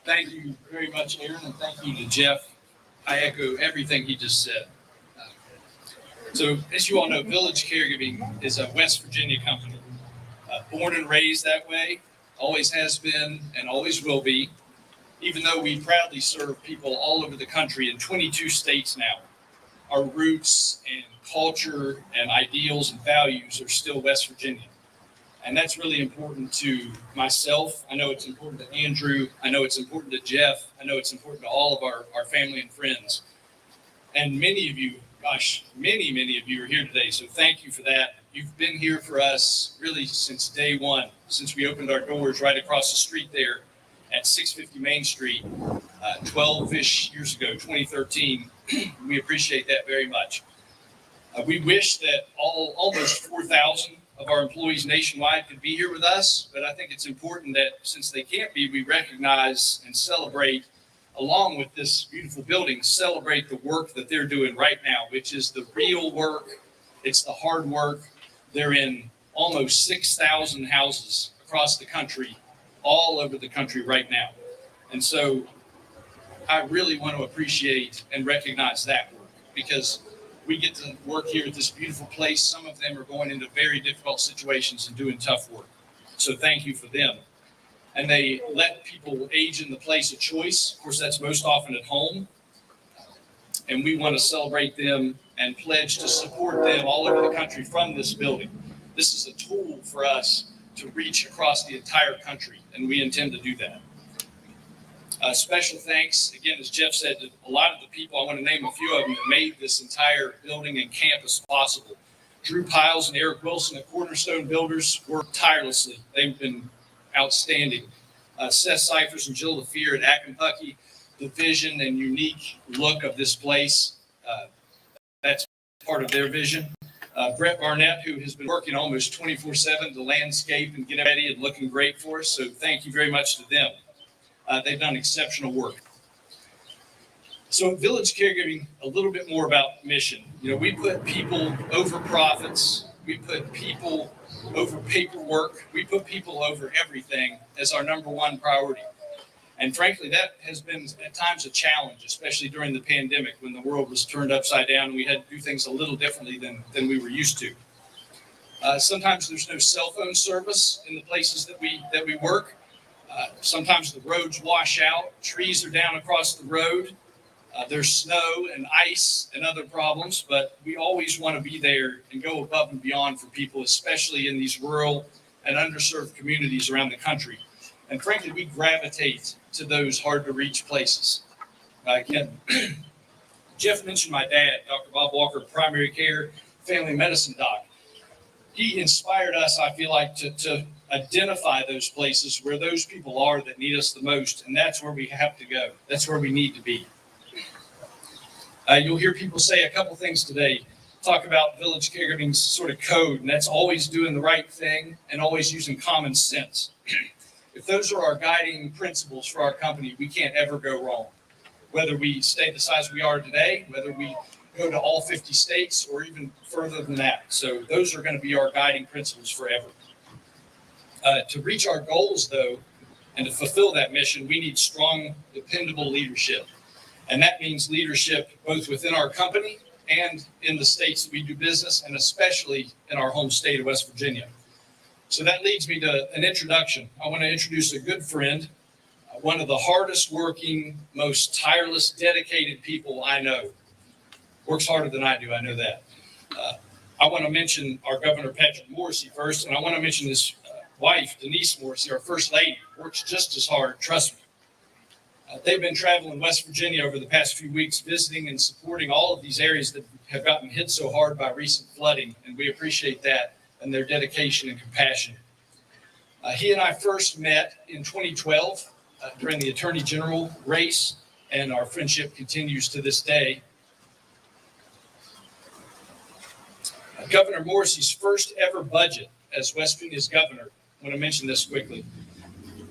Thank you very much, Aaron, and thank you to Jeff. I echo everything he just said. So, as you all know, Village Caregiving is a West Virginia company. Born and raised that way, always has been and always will be, even though we proudly serve people all over the country in 22 states now. Our roots and culture and ideals and values are still West Virginia. And that's really important to myself. I know it's important to Andrew. I know it's important to Jeff. I know it's important to all of our family and friends. And many of you, many of you are here today. So thank you for that. You've been here for us really since day one, since we opened our doors right across the street there at 650 Main Street 12-ish years ago, 2013. We appreciate that very much. We wish that almost 4,000 of our employees nationwide could be here with us, but I think it's important that since they can't be, we recognize and celebrate, along with this beautiful building, celebrate the work that they're doing right now, which is the real work. It's the hard work. They're in almost 6,000 houses across the country, all over the country right now. And so I really want to appreciate and recognize that work, because we get to work here at this beautiful place. Some of them are going into very difficult situations and doing tough work. So thank you for them. And they let people age in the place of choice. Of course, that's most often at home. And we want to celebrate them and pledge to support them all over the country from this building. This is a tool for us to reach across the entire country, and we intend to do that. Special thanks, again, as Jeff said, to a lot of the people, I want to name a few of them, that made this entire building and campus possible. Drew Piles and Eric Wilson at Cornerstone Builders worked tirelessly. They've been outstanding. Seth Cyphers and Jill LaFear at Ackentucky, the vision and unique look of this place, that's part of their vision. Brett Barnett, who has been working almost 24/7 to landscape and get it ready and looking great for us. So thank you very much to them. They've done exceptional work. So Village Caregiving, a little bit more about mission. You know, we put people over profits. We put people over paperwork. We put people over everything as our number one priority. And frankly, that has been at times a challenge, especially during the pandemic when the world was turned upside down and we had to do things a little differently than we were used to. Sometimes there's no cell phone service in the places that we work. Sometimes the roads wash out, trees are down across the road, there's snow and ice and other problems, but we always want to be there and go above and beyond for people, especially in these rural and underserved communities around the country. And frankly, we gravitate to those hard to reach places. Again, Jeff mentioned my dad, Dr. Bob Walker, primary care, family medicine doc. He inspired us, I feel like, to identify those places where those people are that need us the most, and that's where we have to go. That's where we need to be. You'll hear people say a couple things today, talk about Village Caregiving's sort of code, and that's always doing the right thing and always using common sense. If those are our guiding principles for our company, we can't ever go wrong. Whether we stay the size we are today, whether we go to all 50 states or even further than that. So those are going to be our guiding principles forever. To reach our goals, though, and to fulfill that mission, we need strong, dependable leadership. And that means leadership both within our company and in the states that we do business, and especially in our home state of West Virginia. So that leads me to an introduction. I want to introduce a good friend, one of the hardest working, most tireless, dedicated people I know. Works harder than I do, I know that. I want to mention our Governor Patrick Morrisey first, and I want to mention his wife, Denise Morrisey, our First Lady, works just as hard, trust me. They've been traveling West Virginia over the past few weeks, visiting and supporting all of these areas that have gotten hit so hard by recent flooding, and we appreciate that and their dedication and compassion. He and I first met in 2012 during the Attorney General race, and our friendship continues to this day. Governor Morrisey's first ever budget as West Virginia's governor, I want to mention this quickly.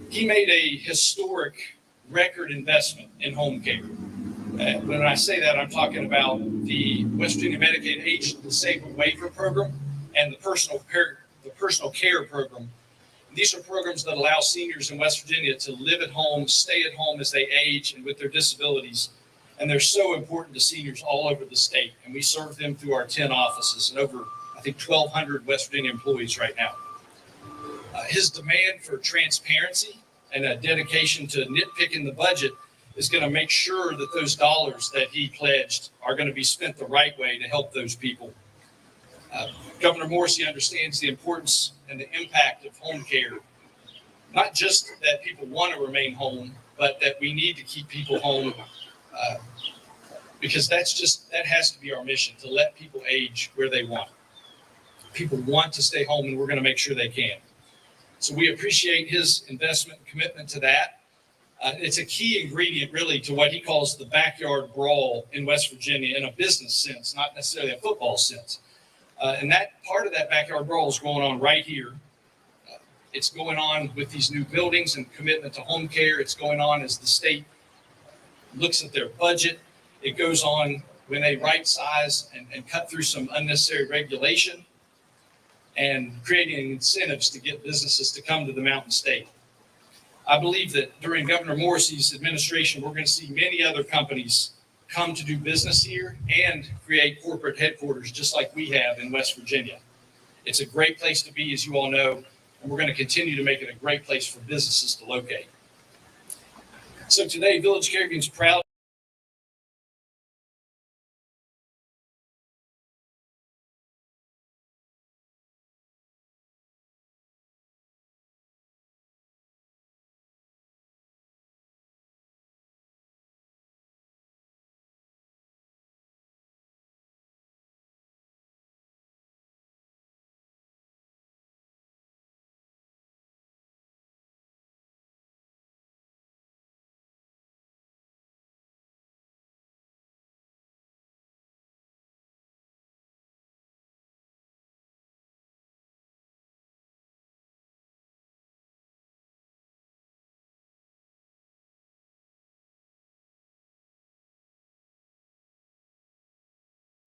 He made a historic record investment in home care. When I say that, I'm talking about the West Virginia Medicaid Age Disabled Waiver Program and the personal care program. These are programs that allow seniors in West Virginia to live at home, stay at home as they age and with their disabilities. And they're so important to seniors all over the state. And we serve them through our 10 offices and over, I think, 1,200 West Virginia employees right now. His demand for transparency and a dedication to nitpicking the budget is going to make sure that those dollars that he pledged are going to be spent the right way to help those people. Governor Morrisey understands the importance and the impact of home care, not just that people want to remain home, but that we need to keep people home because that has to be our mission, to let people age where they want. People want to stay home, and we're going to make sure they can. So we appreciate his investment and commitment to that. It's a key ingredient, really, to what he calls the backyard brawl in West Virginia in a business sense, not necessarily a football sense. And that part of that backyard brawl is going on right here. It's going on with these new buildings and commitment to home care. It's going on as the state looks at their budget. It goes on when they right size and cut through some unnecessary regulation and creating incentives to get businesses to come to the Mountain State. I believe that during Governor Morrisey's administration, we're going to see many other companies come to do business here and create corporate headquarters just like we have in West Virginia. It's a great place to be, as you all know, and we're going to continue to make it a great place for businesses to locate. So today, Village Caregiving is proud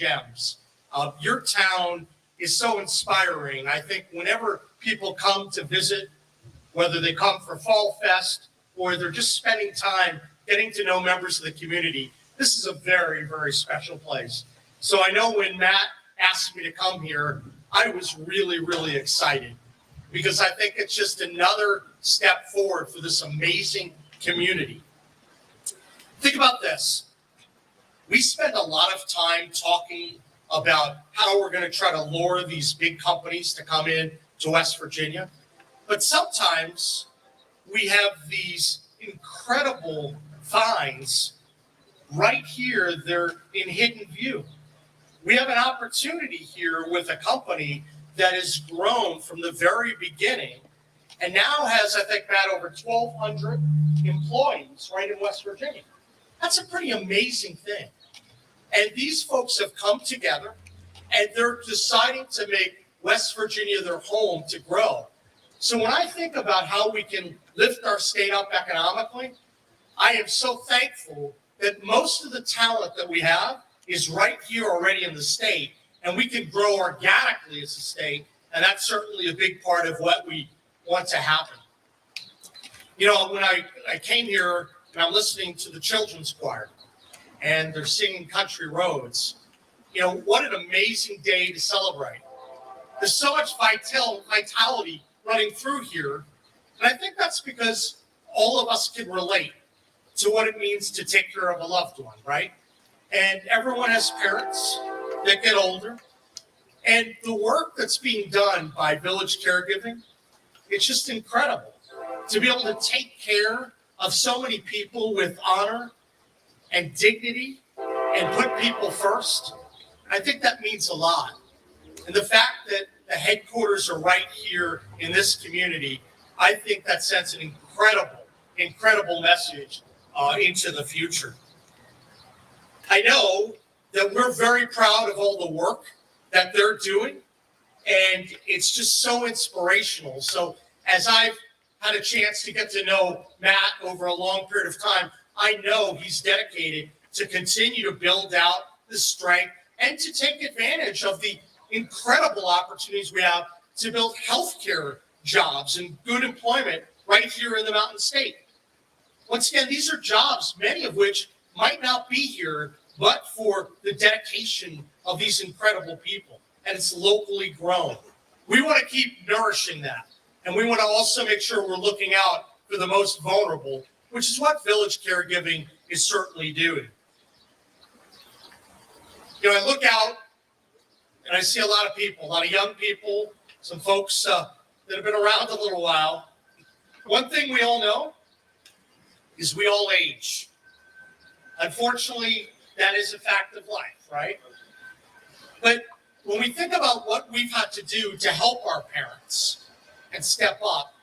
gems. Your town is so inspiring. I think whenever people come to visit, whether they come for Fall Fest or they're just spending time getting to know members of the community, this is a very, very special place. So I know when Matt asked me to come here, I was really, really excited because I think it's just another step forward for this amazing community. Think about this. We spend a lot of time talking about how we're going to try to lure these big companies to come in to West Virginia. But sometimes we have these incredible finds right here. They're in hidden view. We have an opportunity here with a company that has grown from the very beginning and now has, I think, Matt, over 1,200 employees right in West Virginia. That's a pretty amazing thing. And these folks have come together and they're deciding to make West Virginia their home to grow. So when I think about how we can lift our state up economically, I am so thankful that most of the talent that we have is right here already in the state, and we can grow organically as a state, and that's certainly a big part of what we want to happen. You know, when I came here and I'm listening to the children's choir, and they're singing Country Roads. You know, what an amazing day to celebrate. There's so much vitality running through here. And I think that's because all of us can relate to what it means to take care of a loved one, right? And everyone has parents that get older. And the work that's being done by Village Caregiving, it's just incredible to be able to take care of so many people with honor and dignity and put people first. I think that means a lot. And the fact that the headquarters are right here in this community, I think that sends an incredible message into the future. I know that we're very proud of all the work that they're doing, and it's just so inspirational. So as I've had a chance to get to know Matt over a long period of time, I know he's dedicated to continue to build out the strength and to take advantage of the incredible opportunities we have to build healthcare jobs and good employment right here in the Mountain State. Once again, these are jobs, many of which might not be here, but for the dedication of these incredible people, and it's locally grown. We want to keep nourishing that, and we want to also make sure we're looking out for the most vulnerable, which is what Village Caregiving is certainly doing. You know, I look out and I see a lot of people, a lot of young people, some folks that have been around a little while. One thing we all know is we all age. Unfortunately, that is a fact of life, right? But when we think about what we've had to do to help our parents and step up,